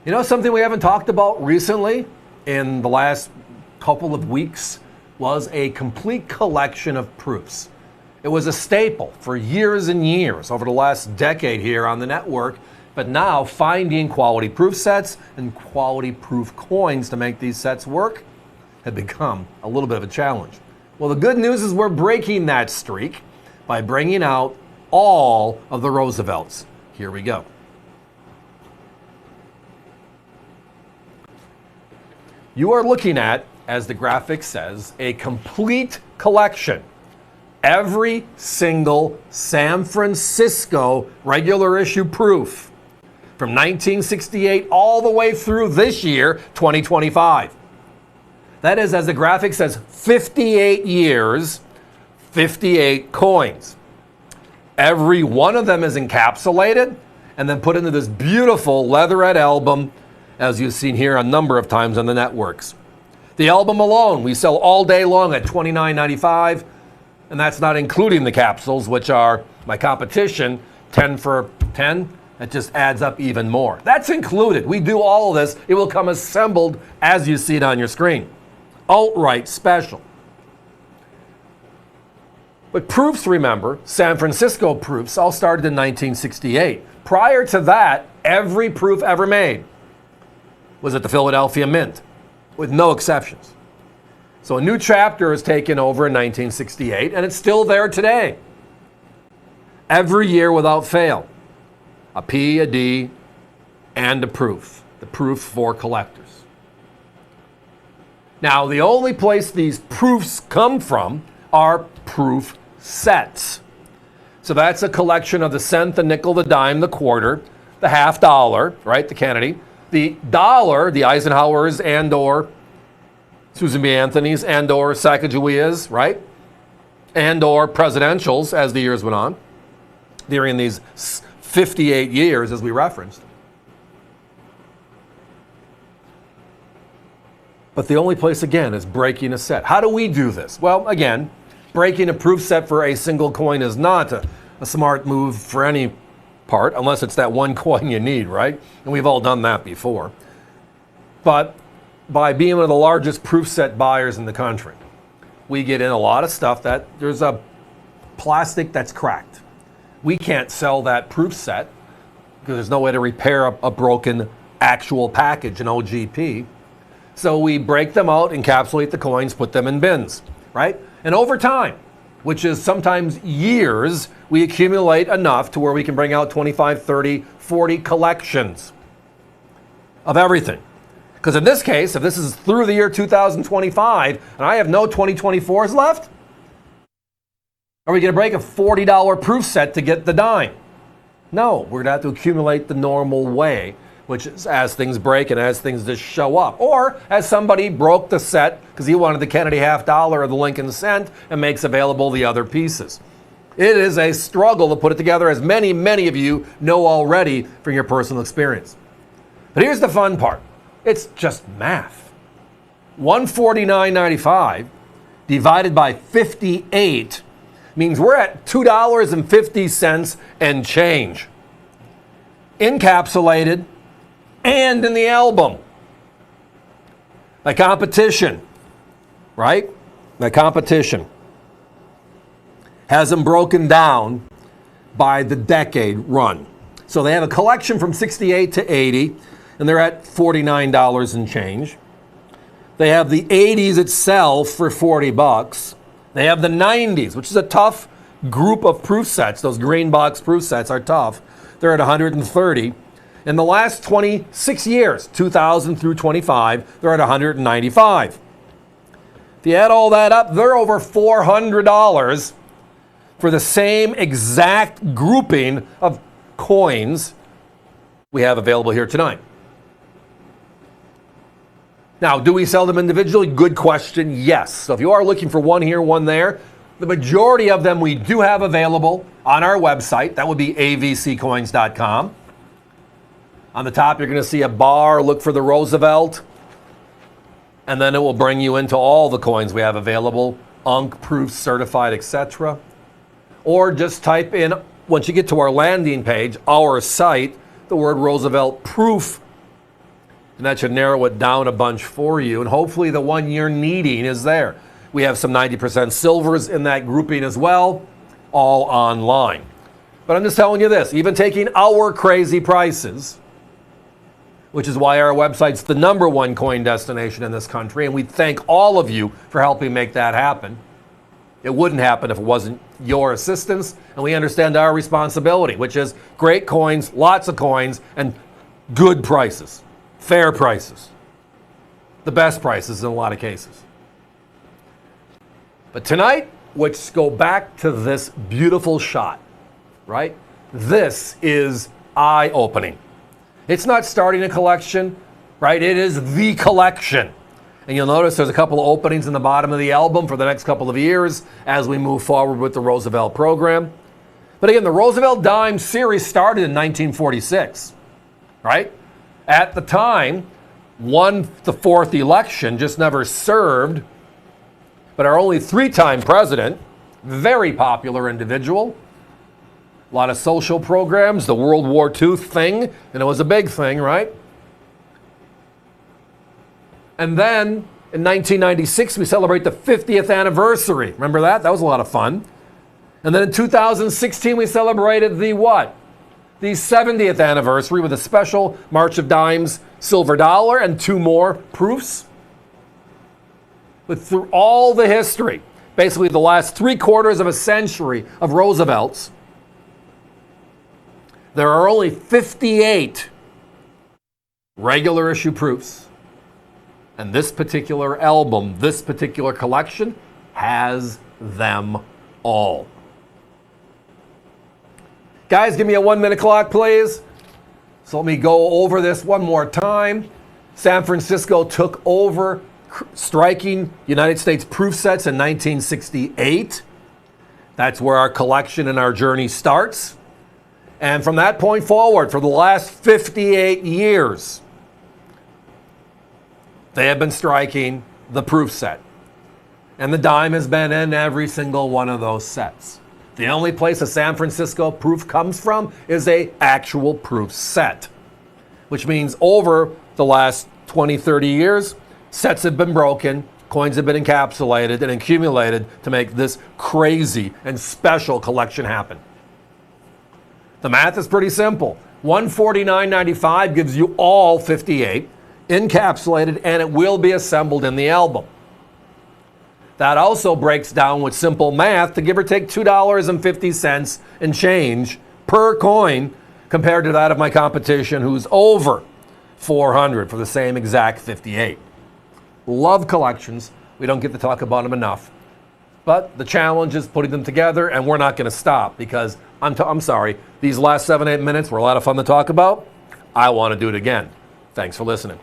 You know, something we haven't talked about recently in the last couple of weeks was a complete collection of proofs. It was a staple for years and years over the last decade here on the network, but now finding quality proof sets and quality proof coins to make these sets work had become a little bit of a challenge. Well, the good news is we're breaking that streak by bringing out all of the Roosevelts. Here we go. You are looking at, as the graphic says, a complete collection. Every single San Francisco regular issue proof from 1968 all the way through this year, 2025. That is, as the graphic says, 58 years, 58 coins. Every one of them is encapsulated and then put into this beautiful leatherette album, as you've seen here a number of times on the networks. The album alone, we sell all day long at $29.95, and that's not including the capsules, which are my competition, 10 for 10. It just adds up even more. That's included. We do all of this. It will come assembled as you see it on your screen. Outright special. But proofs, remember, San Francisco proofs all started in 1968. Prior to that, every proof ever made was at the Philadelphia Mint, with no exceptions. So a new chapter is taken over in 1968, and it's still there today. Every year without fail. A P, a D, and a proof. The proof for collectors. Now, the only place these proofs come from are proof sets. So that's a collection of the cent, the nickel, the dime, the quarter, the half dollar, right, the Kennedy, the dollar, the Eisenhowers and or Susan B. Anthony's and or Sacagaweas, right, and or presidentials as the years went on, during these 58 years as we referenced. But the only place, again, is breaking a set. How do we do this? Well, again, breaking a proof set for a single coin is not a smart move for any part, unless it's that one coin you need, right? And we've all done that before. But by being one of the largest proof set buyers in the country, we get in a lot of stuff that there's a plastic that's cracked. We can't sell that proof set because there's no way to repair a broken actual package, an OGP. So we break them out, encapsulate the coins, put them in bins, right? And over time, which is sometimes years, we accumulate enough to where we can bring out 25, 30, 40 collections of everything. Because in this case, if this is through the year 2025 and I have no 2024s left, are we going to break a $40 proof set to get the dime? No, we're going to have to accumulate the normal way, which is as things break and as things just show up. Or as somebody broke the set because he wanted the Kennedy half dollar or the Lincoln cent and makes available the other pieces. It is a struggle to put it together, as many of you know already from your personal experience. But here's the fun part. It's just math. $149.95 divided by 58 means we're at $2.50 and change. Encapsulated and in the album. My competition, right? My competition has them broken down by the decade run. So they have a collection from 68 to 80, and they're at $49 and change. They have the 80s itself for $40. They have the 90s, which is a tough group of proof sets. Those green box proof sets are tough. They're at $130. In the last 26 years, 2000 through 25, they're at $195. If you add all that up, they're over $400 for the same exact grouping of coins we have available here tonight. Now, do we sell them individually? Good question, yes. So if you are looking for one here, one there, the majority of them we do have available on our website. That would be avccoins.com. On the top, you're going to see a bar. Look for the Roosevelt. And then it will bring you into all the coins we have available, UNC, proof, certified, etc. Or just type in, once you get to our landing page, our site, the word Roosevelt proof And that should narrow it down a bunch for you. And hopefully the one you're needing is there. We have some 90% silvers in that grouping as well, all online. But I'm just telling you this, even taking our crazy prices, which is why our website's the #1 coin destination in this country, and we thank all of you for helping make that happen. It wouldn't happen if it wasn't your assistance, and we understand our responsibility, which is great coins, lots of coins, and good prices, fair prices, the best prices in a lot of cases. But tonight, let's go back to this beautiful shot, right? This is eye-opening. It's not starting a collection, right? It is the collection. And you'll notice there's a couple of openings in the bottom of the album for the next couple of years as we move forward with the Roosevelt program. But again, the Roosevelt Dime series started in 1946, right? At the time, won the 4th election, just never served, but our only 3-time president, very popular individual, a lot of social programs, the World War II thing, and it was a big thing, right? And then in 1996, we celebrate the 50th anniversary. Remember that? That was a lot of fun. And then in 2016, we celebrated the what? The 70th anniversary with a special March of Dimes silver dollar and 2 more proofs. But through all the history, basically the last 3/4 of a century of Roosevelt's, there are only 58 regular issue proofs. And this particular album, this particular collection, has them all. Guys, give me a 1-minute clock, please. So let me go over this one more time. San Francisco took over striking United States proof sets in 1968. That's where our collection and our journey starts. And from that point forward, for the last 58 years, they have been striking the proof set. And the dime has been in every single one of those sets. The only place a San Francisco proof comes from is an actual proof set, which means over the last 20, 30 years, sets have been broken, coins have been encapsulated and accumulated to make this crazy and special collection happen. The math is pretty simple. $149.95 gives you all 58, encapsulated, and it will be assembled in the album. That also breaks down with simple math to give or take $2.50 and change per coin compared to that of my competition who's over $400 for the same exact 58. Love collections. We don't get to talk about them enough. But the challenge is putting them together, and we're not going to stop because I'm sorry, these last 7-8 minutes were a lot of fun to talk about. I want to do it again. Thanks for listening.